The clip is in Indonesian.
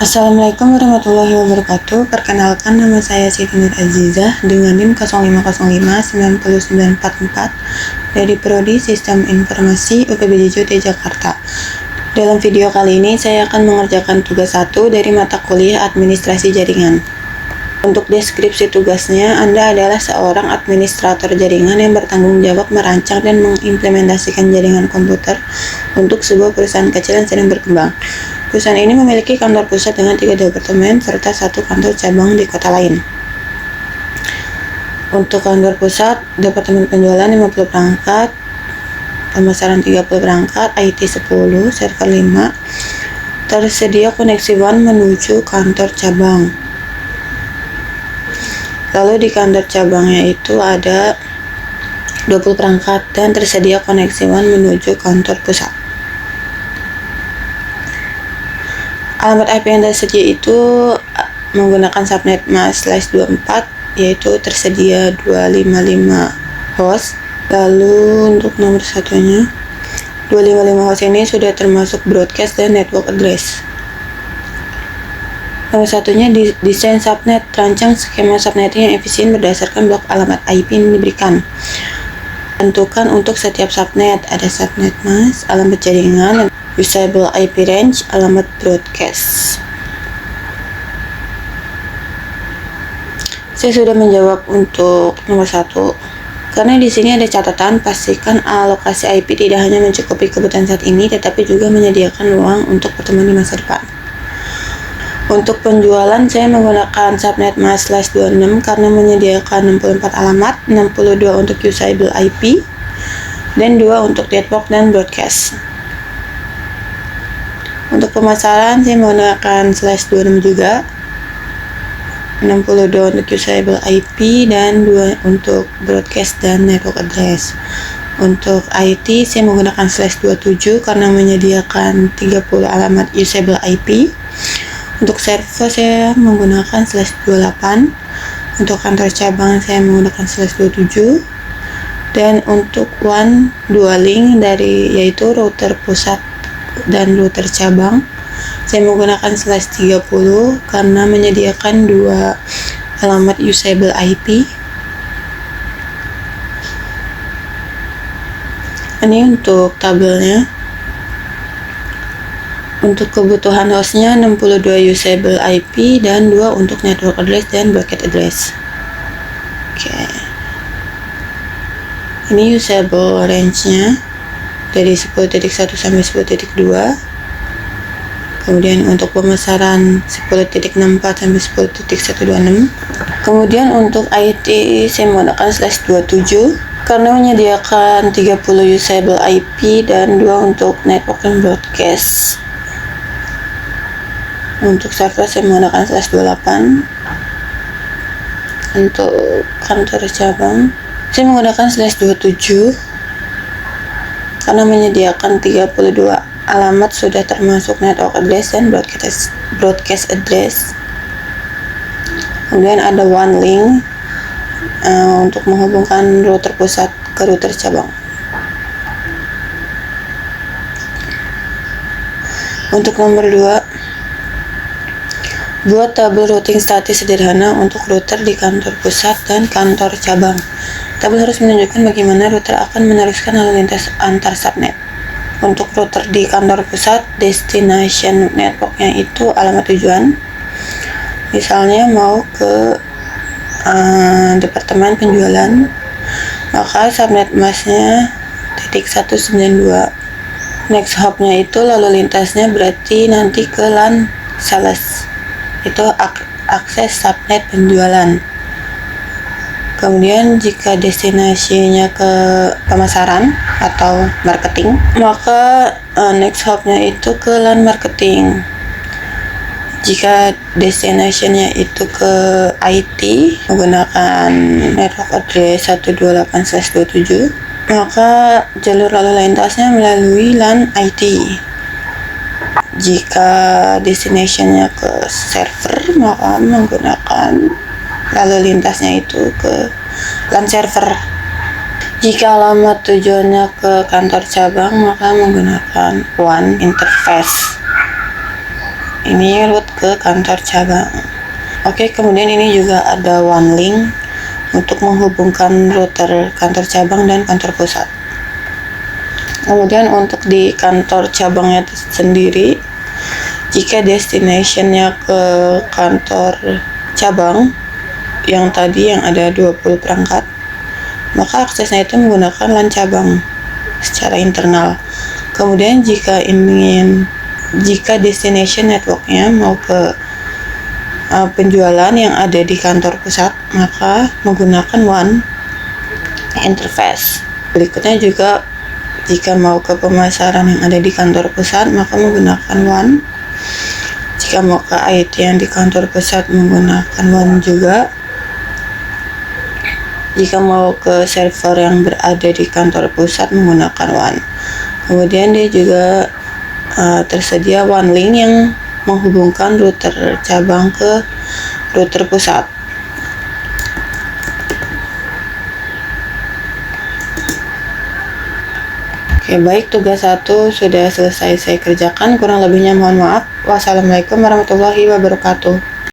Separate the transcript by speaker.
Speaker 1: Assalamualaikum warahmatullahi wabarakatuh. Perkenalkan, nama saya Siti Nur Azizah dengan NIM 05059944 dari Prodi Sistem Informasi UPB JT Jakarta. Dalam video kali ini saya akan mengerjakan tugas 1 dari mata kuliah Administrasi Jaringan. Untuk deskripsi tugasnya, Anda adalah seorang administrator jaringan yang bertanggung jawab merancang dan mengimplementasikan jaringan komputer untuk sebuah perusahaan kecil yang sedang berkembang. Perusahaan ini memiliki kantor pusat dengan 3 departemen serta 1 kantor cabang di kota lain. Untuk kantor pusat, departemen penjualan 50 perangkat, pemasaran 30 perangkat, IT 10, server 5. Tersedia koneksi WAN menuju kantor cabang. Lalu di kantor cabangnya itu ada 20 perangkat dan tersedia koneksi WAN menuju kantor pusat. Alamat IP yang tersedia itu menggunakan subnet /24, yaitu tersedia 255 host. Lalu untuk nomor satunya, 255 host ini sudah termasuk broadcast dan network address. Nomor satunya, desain subnet, rancang skema subnetting yang efisien berdasarkan blok alamat IP yang diberikan. Tentukan untuk setiap subnet, ada subnet mask, alamat jaringan, usable IP range, alamat broadcast. Saya sudah menjawab untuk nomor 1. Karena di sini ada catatan, pastikan alokasi IP tidak hanya mencukupi kebutuhan saat ini, tetapi juga menyediakan ruang untuk pertemuan di masa depan. Untuk penjualan, saya menggunakan subnet /26 karena menyediakan 64 alamat, 62 untuk usable IP, dan 2 untuk network dan broadcast. Untuk pemasaran, saya menggunakan /26 juga, 62 untuk usable IP dan 2 untuk broadcast dan network address. Untuk IT, saya menggunakan /27 karena menyediakan 30 alamat usable IP. Untuk server, saya menggunakan /28. Untuk kantor cabang, saya menggunakan /27. Dan untuk WAN, 2 link yaitu router pusat dan router cabang, saya menggunakan /30 karena menyediakan 2 alamat usable IP. Ini untuk tabelnya. Untuk kebutuhan hostnya 62 usable IP dan 2 untuk network address dan broadcast address. Oke. Ini usable range-nya dari 10.1 sampai 10.2. Kemudian untuk pemasaran 10.64 sampai 10.126. Kemudian untuk IT, saya menggunakan /27 karena menyediakan 30 usable IP dan 2 untuk network dan broadcast. Untuk server, saya menggunakan /28. Untuk kantor cabang, saya menggunakan /27 karena menyediakan 32 alamat sudah termasuk network address dan broadcast address. Kemudian ada one link untuk menghubungkan router pusat ke router cabang. Untuk nomor 2, buat tabel routing statis sederhana untuk router di kantor pusat dan kantor cabang. Tabel harus menunjukkan bagaimana router akan meneruskan lalu lintas antar subnet. Untuk router di kantor pusat, destination networknya itu alamat tujuan. Misalnya mau ke departemen penjualan, maka subnet masknya .192. Next hopnya itu lalu lintasnya berarti nanti ke LAN sales, itu akses subnet penjualan. Kemudian jika destinasinya ke pemasaran atau marketing, maka next hopnya itu ke LAN marketing. Jika destinationnya itu ke IT menggunakan network address 128/27, maka jalur lalu lintasnya melalui LAN IT. Jika destinationnya ke server, maka menggunakan lalu lintasnya itu ke LAN server. Jika alamat tujuannya ke kantor cabang, maka menggunakan WAN interface. ini root ke kantor cabang. Oke, kemudian ini juga ada one link untuk menghubungkan router kantor cabang dan kantor pusat. Kemudian untuk di kantor cabangnya sendiri, jika destinationnya ke kantor cabang yang tadi yang ada 20 perangkat, maka aksesnya itu menggunakan LAN cabang secara internal. Kemudian jika destination networknya mau ke penjualan yang ada di kantor pusat, maka menggunakan WAN interface. Berikutnya juga jika mau ke pemasaran yang ada di kantor pusat, maka menggunakan WAN. Jika mau ke IT yang di kantor pusat, menggunakan WAN juga. Jika mau ke server yang berada di kantor pusat, menggunakan WAN. Kemudian dia juga tersedia WAN link yang menghubungkan router cabang ke router pusat. Oke, baik, tugas 1 sudah selesai saya kerjakan. Kurang lebihnya mohon maaf. Wassalamualaikum warahmatullahi wabarakatuh.